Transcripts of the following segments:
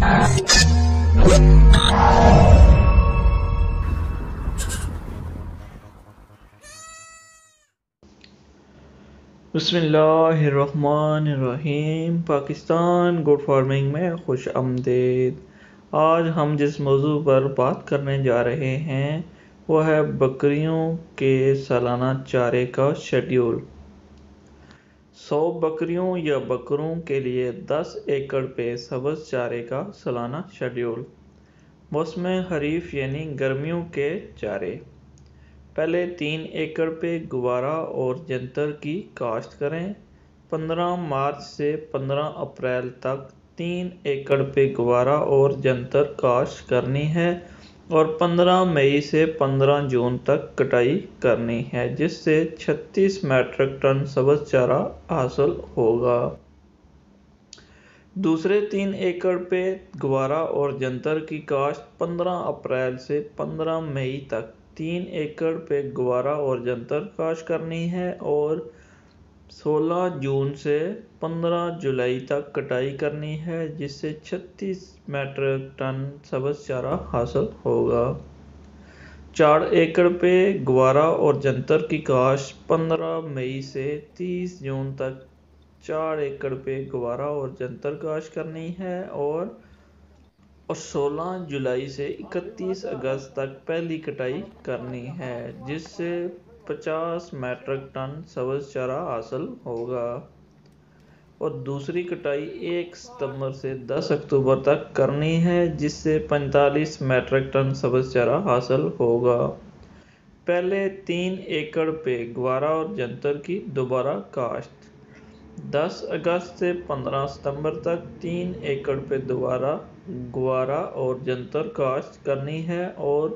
بسم اللہ الرحمن الرحیم۔ پاکستان گوٹ فارمنگ میں خوش آمدید۔ آج ہم جس موضوع پر بات کرنے جا رہے ہیں وہ ہے بکریوں کے سالانہ چارے کا شیڈیول۔ 100 بکریوں یا بکروں کے لیے 10 ایکڑ پہ سبز چارے کا سالانہ شیڈیول۔ موسم خریف یعنی گرمیوں کے چارے۔ پہلے 3 ایکڑ پہ گوارا اور جنتر کی کاشت کریں۔ 15 مارچ سے 15 اپریل تک 3 ایکڑ پہ گوارا اور جنتر کاشت کرنی ہے اور 15 مئی سے 15 جون تک کٹائی کرنی ہے، جس سے 36 میٹرک ٹن سبز چارہ حاصل ہوگا۔ دوسرے 3 ایکڑ پہ گوارا اور جنتر کی کاشت 15 اپریل سے 15 مئی تک 3 ایکڑ پہ گوارا اور جنتر کاشت کرنی ہے اور 16 جون سے 15 جولائی تک کٹائی کرنی ہے، جس سے 36 میٹرک ٹن سبز چارہ حاصل ہوگا۔ 4 ایکڑ پہ گوارا اور جنتر کی کاشت 15 مئی سے 30 جون تک 4 ایکڑ پہ گوارا اور جنتر کاشت کرنی ہے اور 16 جولائی سے 31 اگست تک پہلی کٹائی کرنی ہے، جس سے 50 میٹرک ٹن سبز چارہ حاصل ہوگا، اور دوسری کٹائی 1 ستمبر سے 10 اکتوبر تک کرنی ہے، جس سے 45 میٹرک ٹن سبز چارہ حاصل ہوگا۔ پہلے 3 ایکڑ پہ گوارا اور جنتر کی دوبارہ کاشت 10 اگست سے 15 ستمبر تک 3 ایکڑ پہ دوبارہ گوارا اور جنتر کاشت کرنی ہے اور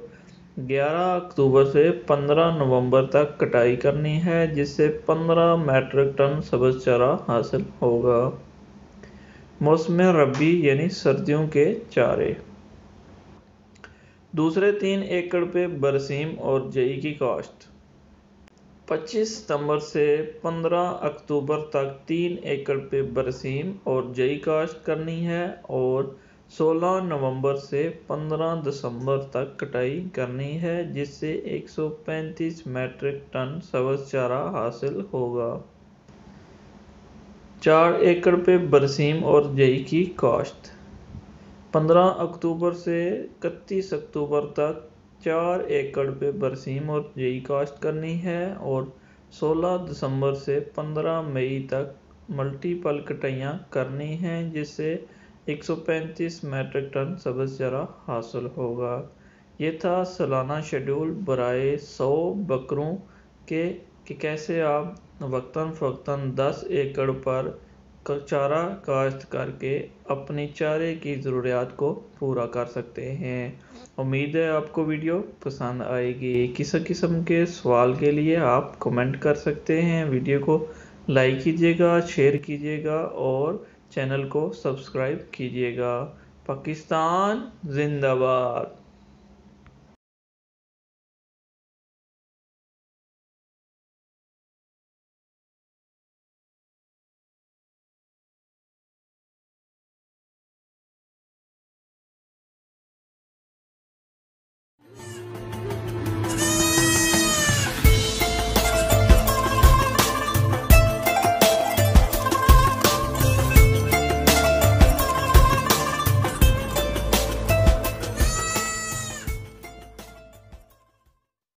11 اکتوبر سے 15 نومبر تک کٹائی کرنی ہے، جس سے 15 میٹرک ٹن سبز چارہ حاصل ہوگا۔ موسم ربی یعنی سردیوں کے چارے۔ دوسرے 3 ایکڑ پہ برسیم اور جئی کی کاشت 25 ستمبر سے 15 اکتوبر تک 3 ایکڑ پہ برسیم اور جئی کاشت کرنی ہے اور 16 نومبر سے 15 دسمبر تک کٹائی کرنی ہے، جس سے 135 میٹرک ٹن سبز چارہ حاصل ہوگا۔ 4 ایکڑ پہ برسیم اور جئی کی کاشت 15 اکتوبر سے 31 اکتوبر تک 4 ایکڑ پہ برسیم اور جئی کاشت کرنی ہے اور 16 دسمبر سے 15 مئی تک ملٹی پل کٹائیاں کرنی ہیں، جس سے 135 میٹرک ٹن سبز چارہ حاصل ہوگا۔ یہ تھا سالانہ شیڈول برائے 100 بکروں کے کہ کیسے آپ وقتاً فوقتاً 10 ایکڑ پر چارہ کاشت کر کے اپنی چارے کی ضروریات کو پورا کر سکتے ہیں۔ امید ہے آپ کو ویڈیو پسند آئے گی۔ کسی قسم کے سوال کے لیے آپ کمنٹ کر سکتے ہیں۔ ویڈیو کو لائک کیجیے گا، شیئر کیجیے گا اور چینل کو سبسکرائب کیجیے گا۔ پاکستان زندہ باد۔